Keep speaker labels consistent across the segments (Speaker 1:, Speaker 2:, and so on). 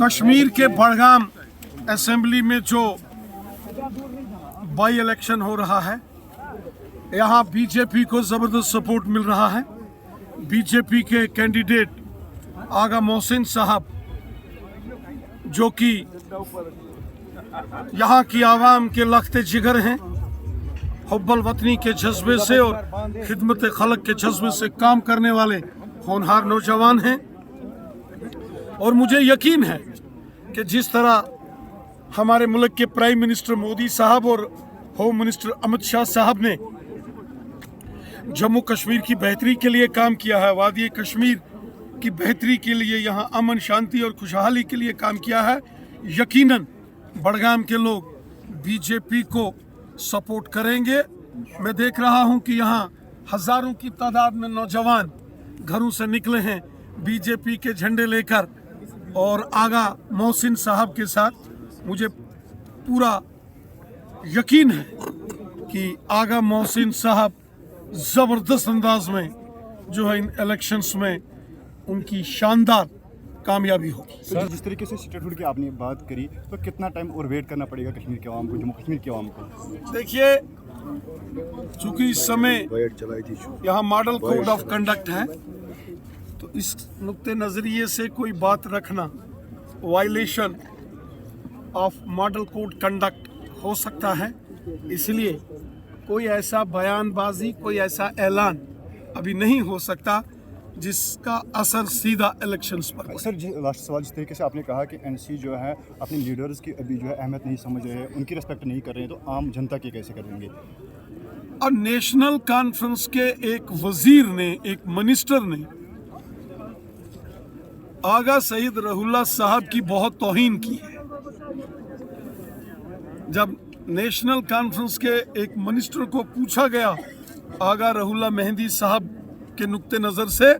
Speaker 1: कश्मीर के बड़गाम असेंबली में जो बाई इलेक्शन हो रहा है, यहाँ बीजेपी को ज़बरदस्त सपोर्ट मिल रहा है। बीजेपी के कैंडिडेट आगा मोहसिन साहब, जो कि यहाँ की आवाम के लखते जिगर हैं, हुब्बुल वतनी के जज्बे से और खिदमत खलक के जज्बे से काम करने वाले होनहार नौजवान हैं। और मुझे यकीन है कि जिस तरह हमारे मुल्क के प्राइम मिनिस्टर मोदी साहब और होम मिनिस्टर अमित शाह साहब ने जम्मू कश्मीर की बेहतरी के लिए काम किया है, वादी कश्मीर की बेहतरी के लिए, यहाँ अमन शांति और खुशहाली के लिए काम किया है, यकीनन बड़गाम के लोग बीजेपी को सपोर्ट करेंगे। मैं देख रहा हूँ कि यहाँ हजारों की तादाद में नौजवान घरों से निकले हैं बीजेपी के झंडे लेकर, और आगा मोहसिन साहब के साथ मुझे पूरा यकीन है कि आगा मोहसिन साहब ज़बरदस्त अंदाज में जो है इन इलेक्शंस में उनकी शानदार कामयाबी होगी।
Speaker 2: सर, जिस तरीके से स्टेटहुड की आपने बात करी, तो कितना टाइम और वेट करना पड़ेगा कश्मीर के आवाम को, जम्मू कश्मीर के आवाम को?
Speaker 1: देखिए, चूंकि इस समय यहाँ मॉडल कोड ऑफ कंडक्ट है, तो इस नुक्ते नज़रिए से कोई बात रखना violation of model code conduct हो सकता है। इसलिए कोई ऐसा बयानबाजी, कोई ऐसा ऐलान अभी नहीं हो सकता जिसका असर सीधा इलेक्शंस पर।
Speaker 2: सर, लास्ट सवाल, जिस तरीके से आपने कहा कि एनसी जो है अपने लीडर्स की अभी जो है अहमियत नहीं समझ रहे हैं, उनकी रिस्पेक्ट नहीं कर रहे हैं, तो आम जनता की कैसे करेंगे?
Speaker 1: और नेशनल कॉन्फ्रेंस के एक वजीर ने, एक मिनिस्टर ने आगा सईद रहुल्ला साहब की बहुत तौहीन की है। जब नेशनल कॉन्फ्रेंस के एक मिनिस्टर को पूछा गया आगा रहुल्ला मेहंदी साहब के नुक्ते नज़र से,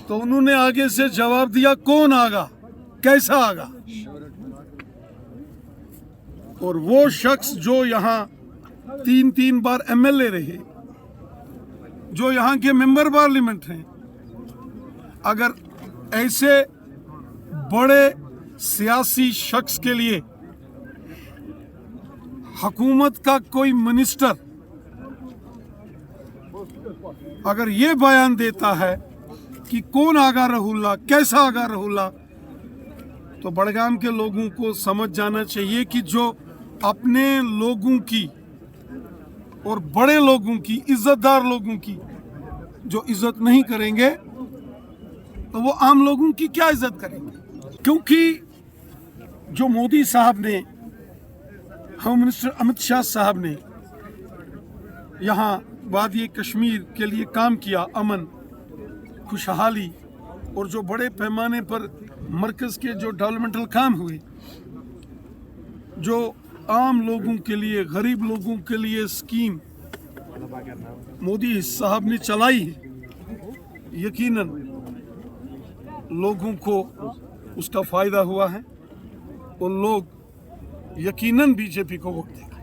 Speaker 1: तो उन्होंने आगे से जवाब दिया, कौन आगा, कैसा आगा? और वो शख्स जो यहाँ 3 बार एमएलए रहे, जो यहाँ के मेंबर पार्लियामेंट हैं, अगर ऐसे बड़े सियासी शख्स के लिए हुकूमत का कोई मिनिस्टर अगर ये बयान देता है कि कौन आगा रहुल्ला, कैसा आगा रहुल्ला, तो बड़गाम के लोगों को समझ जाना चाहिए कि जो अपने लोगों की और बड़े लोगों की, इज्जतदार लोगों की जो इज्जत नहीं करेंगे, तो वो आम लोगों की क्या इज्जत करेंगे? क्योंकि जो मोदी साहब ने, होम मिनिस्टर अमित शाह साहब ने यहाँ वादी कश्मीर के लिए काम किया, अमन, खुशहाली, और जो बड़े पैमाने पर मरकज़ के जो डेवलपमेंटल काम हुए, जो आम लोगों के लिए, गरीब लोगों के लिए स्कीम मोदी साहब ने चलाई है, यकीनन लोगों को उसका फ़ायदा हुआ है और लोग यकीनन बीजेपी को वोट देंगे।